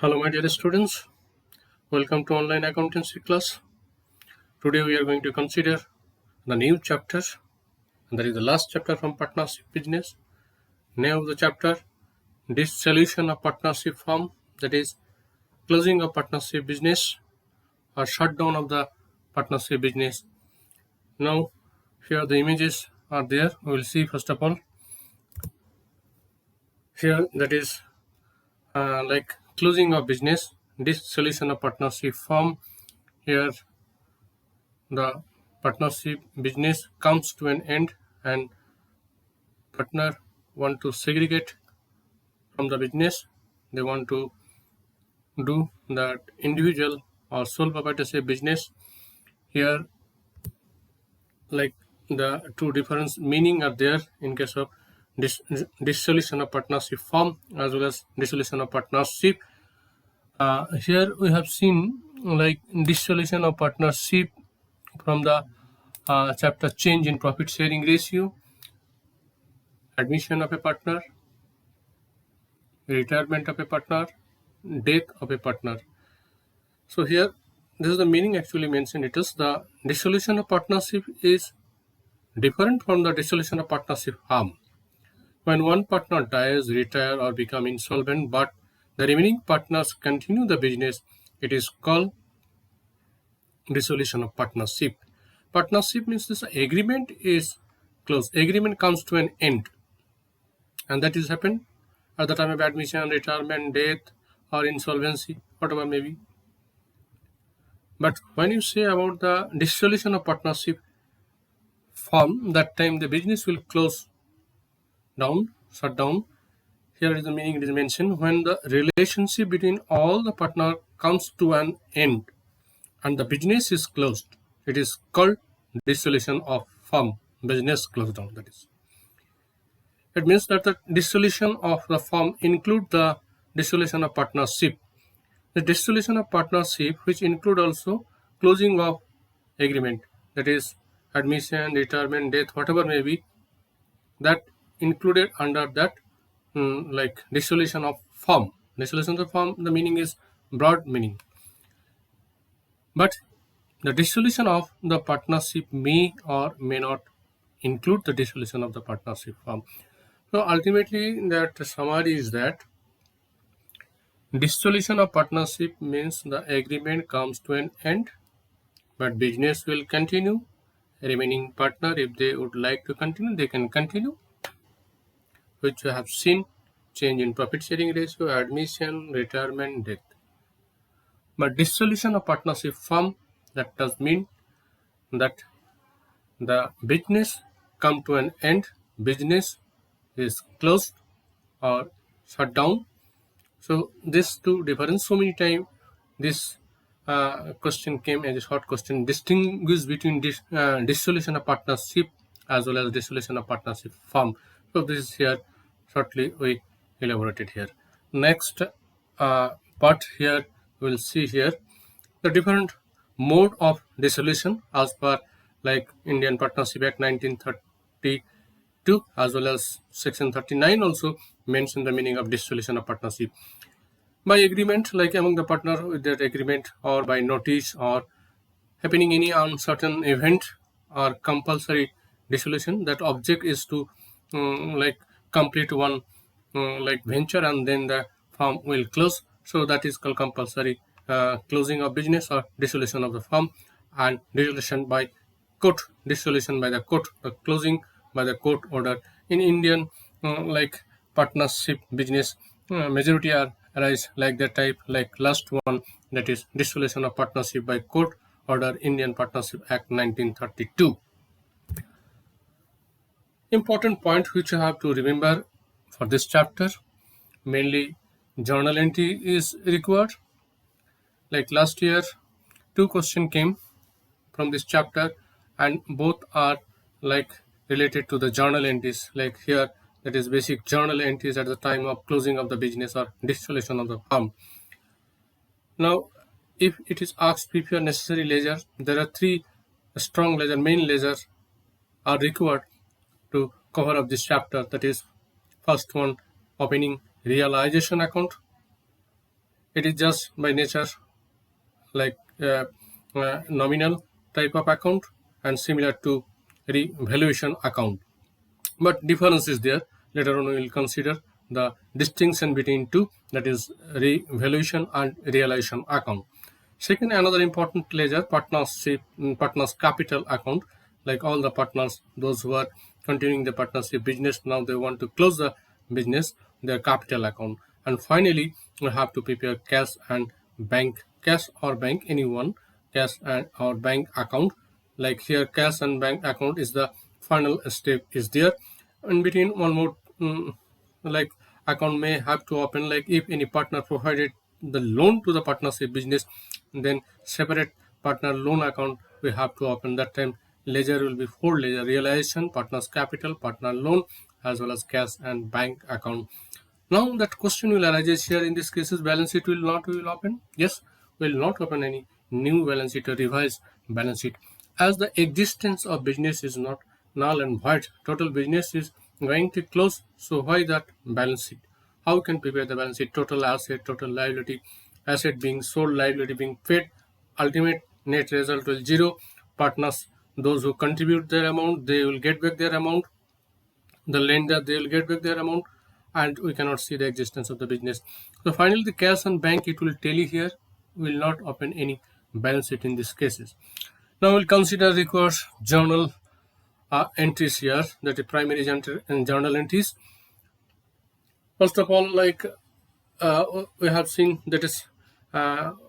Hello my dear students, welcome to online accountancy class. Today we are going to consider the new chapter, and that is the last chapter from partnership business. Name of the chapter, dissolution of partnership firm, that is closing of partnership business or shutdown of the partnership business. Now here the images are there. We will see first of all here, that is like closing of business, dissolution of partnership firm. Here the partnership business comes to an end and partner want to segregate from the business. They want to do that individual or sole proprietorship business. Here like the two different meaning are there in case of dissolution of partnership firm as well as dissolution of partnership. Here we have seen like dissolution of partnership from the chapter change in profit sharing ratio, admission of a partner, retirement of a partner, death of a partner. So here this is the meaning actually mentioned. It is the dissolution of partnership is different from the dissolution of partnership firm. When one partner dies, retire or become insolvent but the remaining partners continue the business, it is called dissolution of partnership. Partnership means this agreement is closed. Agreement comes to an end, and that is happened at the time of admission, retirement, death or insolvency, whatever may be. But when you say about the dissolution of partnership firm, that time the business will close down, shut down. Here is the meaning it is mentioned: when the relationship between all the partner comes to an end and the business is closed, it is called dissolution of firm. Business closed down, that is. It means that the dissolution of the firm include the dissolution of partnership. The dissolution of partnership which include also closing of agreement, that is admission, retirement, death, whatever may be, that included under that like dissolution of firm. Dissolution of firm, the meaning is broad meaning. But the dissolution of the partnership may or may not include the dissolution of the partnership firm. So ultimately that summary is that dissolution of partnership means the agreement comes to an end, but business will continue. Remaining partner, if they would like to continue, they can continue, which we have seen change in profit sharing ratio, admission, retirement, death. But dissolution of partnership firm, that does mean that the business come to an end, business is closed or shut down. So these two different. So many times this question came as a short question: distinguish between dissolution of partnership as well as dissolution of partnership firm. So this is here shortly we elaborated here. Next part here we will see here the different mode of dissolution as per like Indian Partnership Act 1932 as well as section 39 also mention the meaning of dissolution of partnership. By agreement, like among the partner with that agreement, or by notice, or happening any uncertain event, or compulsory dissolution. That object is to like complete one like venture and then the firm will close. So that is called compulsory closing of business or dissolution of the firm. And dissolution by court, dissolution by the court, the closing by the court order. In Indian like partnership business, majority are arise like that type, like last one, that is dissolution of partnership by court order, Indian Partnership Act 1932. Important point which you have to remember for this chapter, mainly journal entry is required. Like last year 2 questions came from this chapter and both are like related to the journal entries. Like here, that is basic journal entries at the time of closing of the business or dissolution of the firm. Now if it is asked prepare necessary ledger, there are 3 strong ledger, main ledgers are required to cover up this chapter. That is first one, opening realization account, It is just by nature like nominal type of account and similar to revaluation account, but difference is there. Later on we will consider the distinction between two, that is revaluation and realization account. Second, another important ledger, partners capital account. Like all the partners, those who are continuing the partnership business, now they want to close the business, their capital account. And finally, we have to prepare cash and bank, cash or bank, anyone, cash and or bank account. Like here, cash and bank account is the final step is there. In between, one more like account may have to open, like if any partner provided the loan to the partnership business, then separate partner loan account we have to open. That time ledger will be four ledger: realization, partners capital, partner loan, as well as cash and bank account. Now that question will arise here. In this cases, balance sheet will open. Yes, will not open any new balance sheet or revise balance sheet, as the existence of business is not null and void. Total business is going to close. So why that balance sheet? How can prepare the balance sheet? Total asset, total liability, asset being sold, liability being paid. Ultimate net result will zero. Partners, those who contribute their amount, they will get back their amount. The lender, they will get back their amount, and we cannot see the existence of the business. So finally, the cash and bank, it will tell you here, will not open any balance sheet in these cases. Now we'll consider required journal entries here, that is primary journal entries. First of all, like we have seen, that is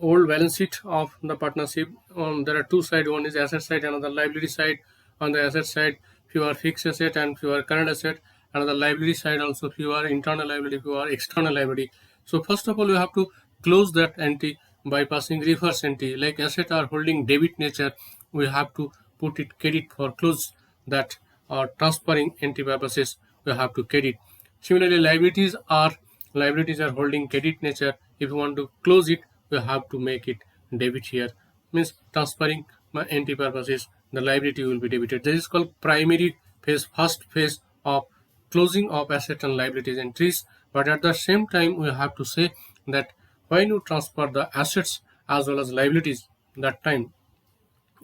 old balance sheet of the partnership. There are two sides, one is asset side, another liability side. On the asset side, fewer fixed asset and fewer current asset. Another liability side also, fewer internal liability, fewer external liability. So first of all, we have to close that entry by passing reverse entry. Like asset are holding debit nature, we have to put it credit for close that, or transferring entry purposes, we have to credit. Similarly, liabilities are holding credit nature. If you want to close it, we have to make it debit here. Means transferring my entry purposes, the liability will be debited. This is called primary phase, first phase of closing of asset and liabilities entries. But at the same time, we have to say that when you transfer the assets as well as liabilities, that time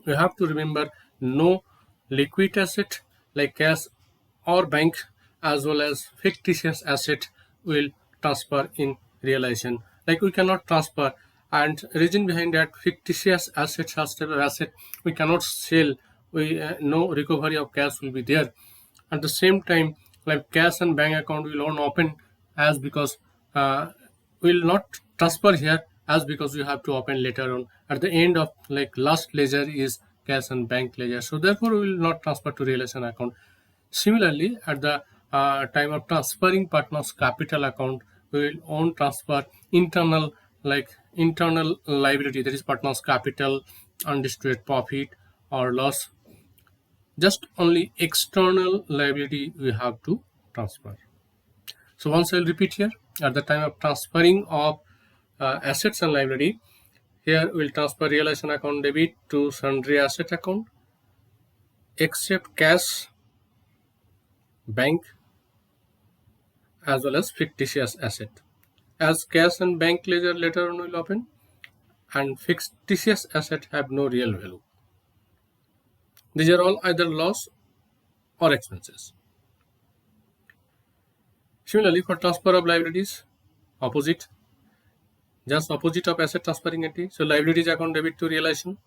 you have to remember no liquid asset like cash or bank as well as fictitious asset will transfer in realization. Like we cannot transfer, and reason behind that, fictitious assets as type of asset we cannot sell. We no recovery of cash will be there. At the same time, like cash and bank account will not open, as because will not transfer here, as because you have to open later on. At the end of like last ledger is cash and bank ledger, so therefore we will not transfer to realization account. Similarly, at the time of transferring partners capital account, we will own transfer internal, like internal liability, that is partners capital, undistributed profit or loss. Just only external liability we have to transfer. So once I'll repeat here, at the time of transferring of assets and liability, here we'll transfer realization account debit to sundry asset account, except cash, bank, as well as fictitious asset. As cash and bank ledger later on will open, and fictitious asset have no real value. These are all either loss or expenses. Similarly, for transfer of liabilities, opposite, just opposite of asset transferring entity. So liabilities account debit to realization.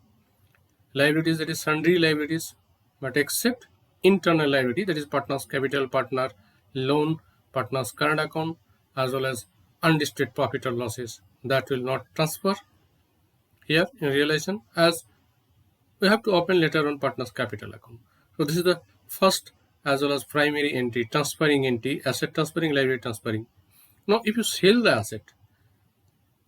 Liabilities, that is sundry liabilities, but except internal liability, that is partners capital, partner loan, partners current account, as well as undistributed profit or losses, that will not transfer here in realization, as we have to open later on partners capital account. So this is the first as well as primary entry, transferring entry, asset transferring, liability transferring. Now if you sell the asset,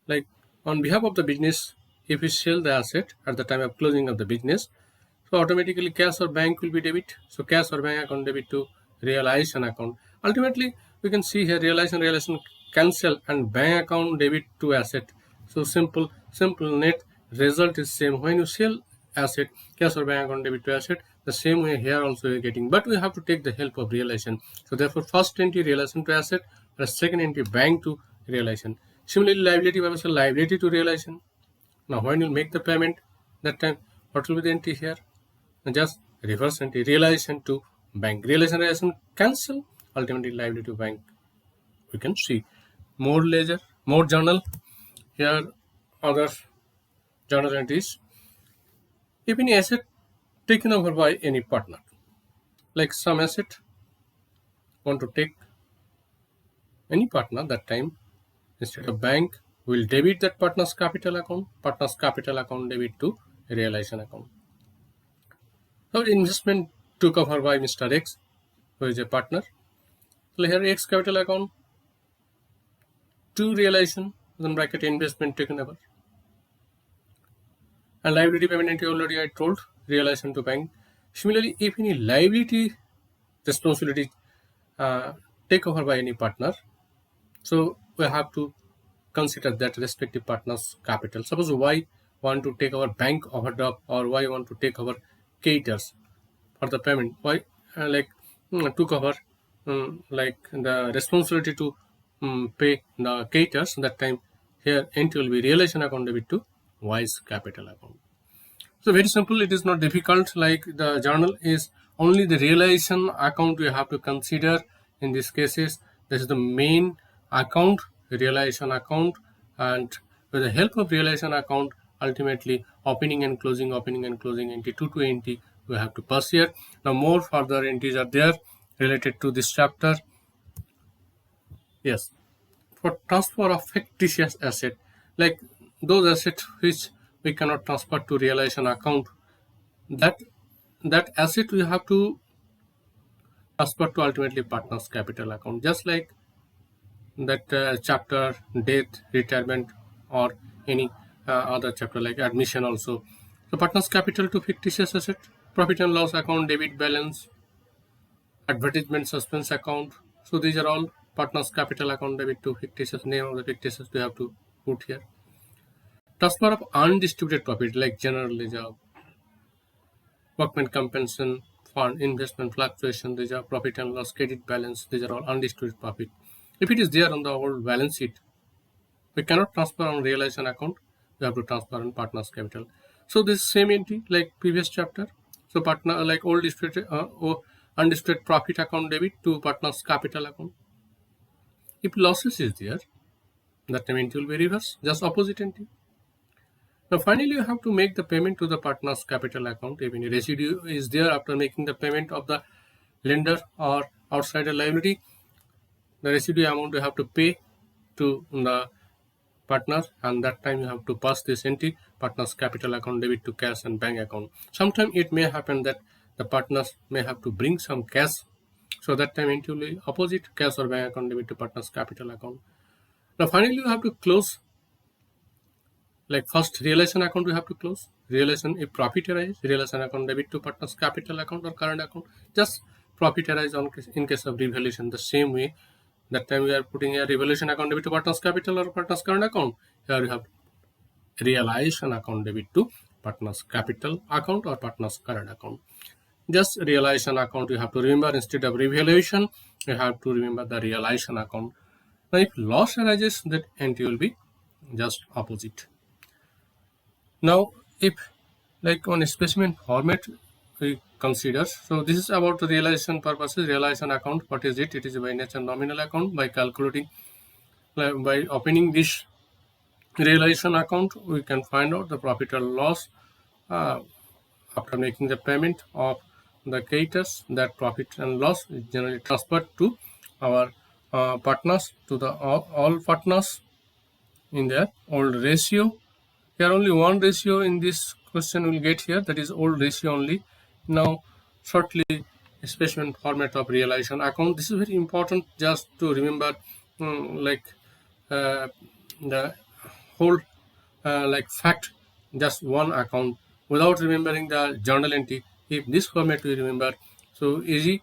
like on behalf of the business, if you sell the asset at the time of closing of the business, so automatically cash or bank will be debit. So cash or bank account debit to realization account. Ultimately, we can see here realization cancel and bank account debit to asset. So simple net result is same. When you sell asset, cash or bank account debit to asset, the same way here also you're getting, but we have to take the help of realization. So therefore first entry realization to asset, and second entry bank to realization. Similarly, liability purpose, liability to realization. Now when you make the payment, that time what will be the entry here? Just reverse entry, realization to bank, realization cancel, ultimately liability to bank. We can see more ledger, more journal. Here other journal entries. If any asset taken over by any partner, like some asset want to take any partner, that time instead of bank will debit that partner's capital account debit to realization account. So investment took over by Mr. X, who is a partner. So here X capital account to realization, then bracket investment taken over. And liability payment entry already I told, realization to bank. Similarly, if any liability responsibility take over by any partner, so we have to consider that respective partner's capital. Suppose Y want to take our bank overdraft, or Y want to take our creditors for the payment. Y took over like the responsibility to pay the creditors. That time here entry will be realization account debit to Y's capital account. So very simple, it is not difficult. Like the journal is only the realization account we have to consider in these cases. This is the main account, realization account, and with the help of realization account, ultimately opening and closing entry 220 we have to pass here. Now more further entries are there related to this chapter. Yes, for transfer of fictitious asset, like those assets which we cannot transfer to realization account, that asset we have to transfer to ultimately partners capital account, just like that chapter death, retirement, or any other chapter like admission also. So partners capital to fictitious asset, profit and loss account, debit balance, advertisement suspense account. So these are all partners capital account debit to fictitious, name of the fictitious we have to put here. Transfer of undistributed profit like general ledger, workman compensation fund, investment fluctuation, these are profit and loss, credit balance, these are all undistributed profit. If it is there on the old balance sheet, we cannot transfer on realization account, we have to transfer on partners capital. So this same entry like previous chapter. So partner like old distributed or undistributed profit account debit to partners capital account. If losses is there, that time entry will be reverse, just opposite entry. Now finally you have to make the payment to the partner's capital account. If any residue is there after making the payment of the lender or outsider liability, the residue amount you have to pay to the partner, and that time you have to pass this entry partner's capital account debit to cash and bank account. Sometimes it may happen that the partners may have to bring some cash, so that time entry will be opposite, cash or bank account debit to partner's capital account. Now finally you have to close, like first realization account we have to close. Realization, if profit arises, realization account debit to partner's capital account or current account. Just profit arises in case of revaluation. The same way, that time we are putting a revaluation account debit to partner's capital or partner's current account. Here we have realization account debit to partner's capital account or partner's current account. Just realization account you have to remember, instead of revaluation you have to remember the realization account. Now if loss arises, that entry will be just opposite. Now if like on a specimen format we consider, so this is about the realization purposes. Realization account, what is it? It is by nature nominal account. By calculating, by opening this realization account, we can find out the profit or loss after making the payment of the creditors. That profit and loss is generally transferred to our partners, to the all partners in their old ratio. Here only one ratio in this question will get here, that is old ratio only. Now shortly specimen format of realization account. This is very important just to remember like the whole like fact, just one account without remembering the journal entry. If this format we remember, so easy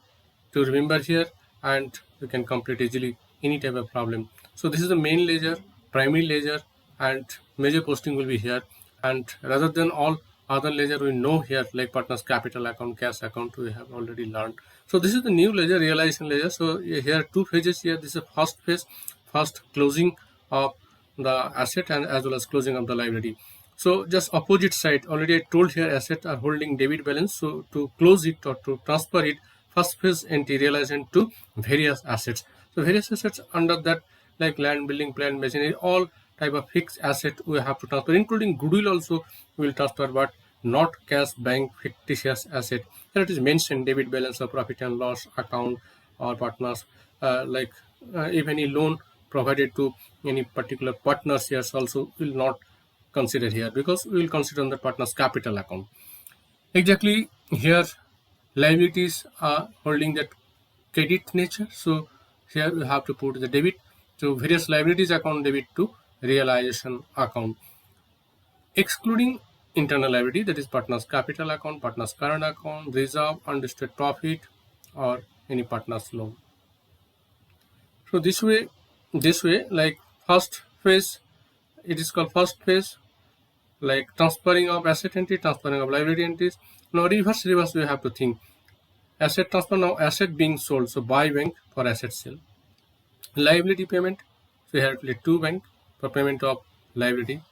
to remember here, and you can complete easily any type of problem. So this is the main ledger, primary ledger, and major posting will be here. And rather than all other ledger we know here, like partners capital account, cash account, we have already learned. So this is the new ledger, realization ledger. So here two phases here. This is first phase, first closing of the asset and as well as closing of the liability. So just opposite side, already I told here assets are holding debit balance. So to close it or to transfer it, first phase entry realization to various assets. So various assets under that, like land, building, plant, machinery, all type of fixed asset we have to transfer, including goodwill also will transfer, but not cash, bank, fictitious asset. Here it is mentioned debit balance of profit and loss account or partners, if any loan provided to any particular partner shares also will not consider here, because we will consider on the partner's capital account. Exactly here liabilities are holding that credit nature, so here we have to put the debit. So various liabilities account debit to realization account, excluding internal liability, that is partner's capital account, partner's current account, reserve, undistributed profit, or any partner's loan. So this way, like first phase, it is called first phase, like transferring of asset entry, transferring of liability entries. Now reverse we have to think. Asset transfer, now asset being sold, so buy bank for asset sale. Liability payment, so we have to bank for payment of liability.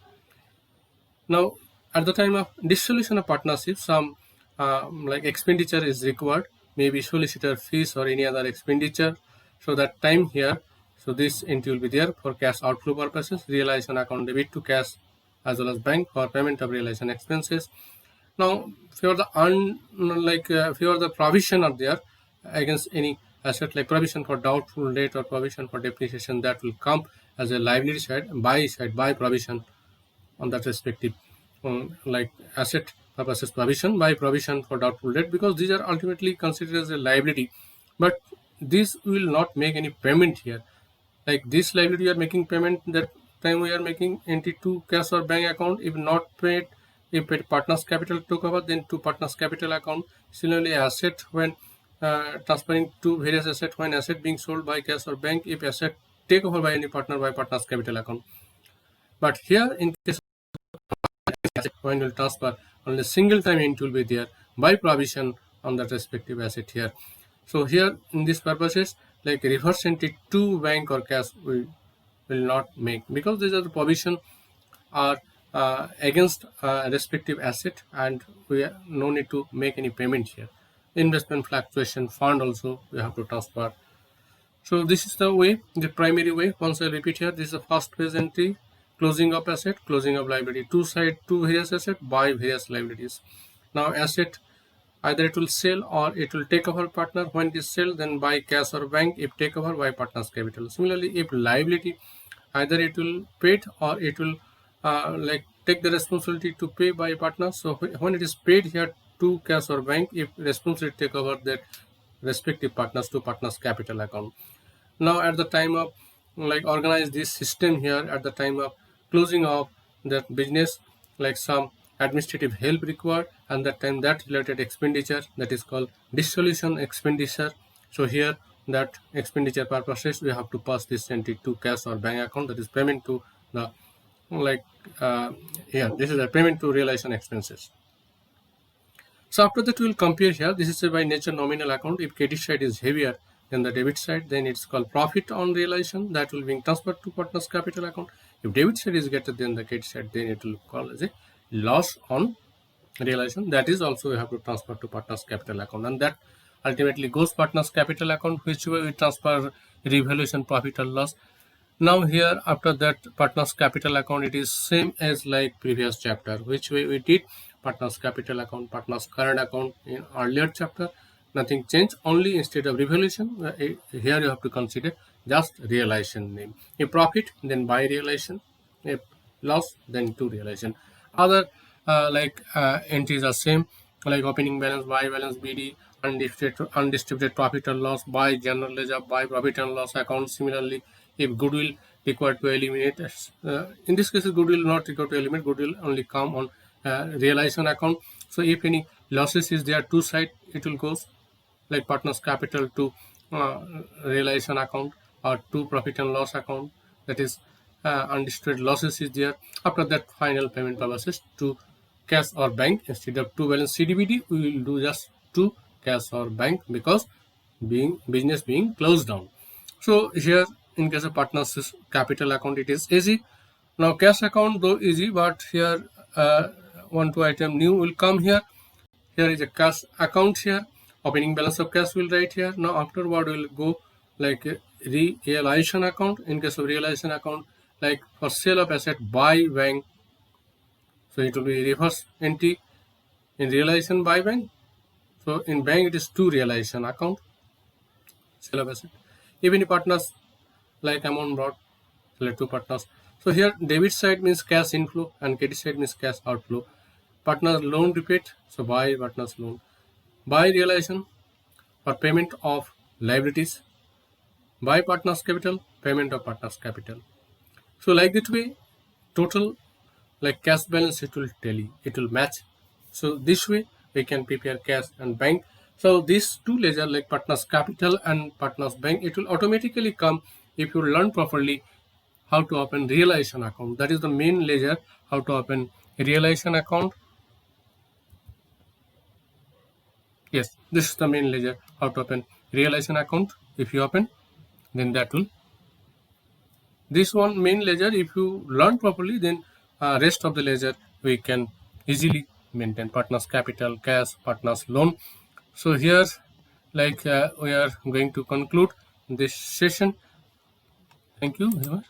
Now at the time of dissolution of partnership, some like expenditure is required, maybe solicitor fees or any other expenditure. So that time here, so this entry will be there for cash outflow purposes, realization account debit to cash as well as bank for payment of realization expenses. Now for the provision are there against any asset, like provision for doubtful debt or provision for depreciation, that will come as a liability side, buy provision on that respective like asset purposes provision, by provision for doubtful debt, because these are ultimately considered as a liability, but this will not make any payment here. Like this liability, we are making payment, that time we are making entry to cash or bank account. If not paid, if paid, partners capital took over, then to partners capital account. Similarly, asset when transferring to various asset, when asset being sold by cash or bank, if asset take over by any partner, by partners capital account. But here in case asset when will transfer, only single time entry will be there by provision on that respective asset here. So here in these purposes, like reverse entry to bank or cash will not make, because these are the provision are against respective asset, and we no need to make any payment here. Investment fluctuation fund also we have to transfer. So this is the way, the primary way. Once I repeat here, this is the first phase entry, closing of asset, closing of liability, two side, two various asset, buy various liabilities. Now asset, either it will sell or it will take over partner. When it is sell, then buy cash or bank. If take over, by partner's capital. Similarly, if liability, either it will paid or it will like take the responsibility to pay by partner. So when it is paid here to cash or bank, if responsibility take over that respective partners to partners capital account. Now at the time of like organize this system here, at the time of closing of that business, like some administrative help required, and that time that related expenditure, that is called dissolution expenditure. So here that expenditure purposes we have to pass this entry to cash or bank account, that is payment to the like here this is a payment to realization expenses. So after that we will compare here, this is a by nature nominal account. If credit side is heavier than the debit side, then it's called profit on realization, that will be transferred to partner's capital account. If debit side is greater than the credit side, then it will call as a loss on realization, that is also we have to transfer to partner's capital account, and that ultimately goes partner's capital account, which way we transfer revaluation profit or loss. Now here after that partners capital account, it is same as like previous chapter, which way we did partners capital account, partners current account in earlier chapter. Nothing changed, only instead of revaluation here you have to consider just realization name. If profit, then by realization. If loss, then to realization. Other entries are same, like opening balance, buy balance, BD, undistributed profit or loss, by general ledger, by profit and loss account. Similarly, if goodwill required to eliminate, in this case goodwill not required to eliminate, goodwill only come on realization account. So if any losses is there, two side it will goes like partners capital to realization account, or to profit and loss account, that is undistributed losses is there. After that final payment purposes to cash or bank, instead of to balance CDBD we will do just to cash or bank, because business being closed down. So here in case of partners capital account, it is easy. Now cash account though easy, but here 1-2 item new will come here. Here is a cash account here. Opening balance of cash will write here. Now afterward we'll go like realization account. In case of realization account, like for sale of asset by bank, so it will be reverse entry in realization by bank. So in bank it is two realization account, sale of asset. If any partners like amount brought, select two partners. So here debit side means cash inflow and credit side means cash outflow. Partner loan repeat, so buy partners loan. Buy realization for payment of liabilities. Buy partners capital, payment of partners capital. So like that way, total like cash balance it will tell you, it will match. So this way we can prepare cash and bank. So these two ledger like partners capital and partners bank, it will automatically come if you learn properly how to open realization account. That is the main ledger, how to open realization account. Yes, this is the main ledger, how to open realization account. If you open, then that will, this one main ledger, if you learn properly, then rest of the ledger we can easily maintain. Partners capital, cash, partners loan. So here like we are going to conclude this session. Thank you very much.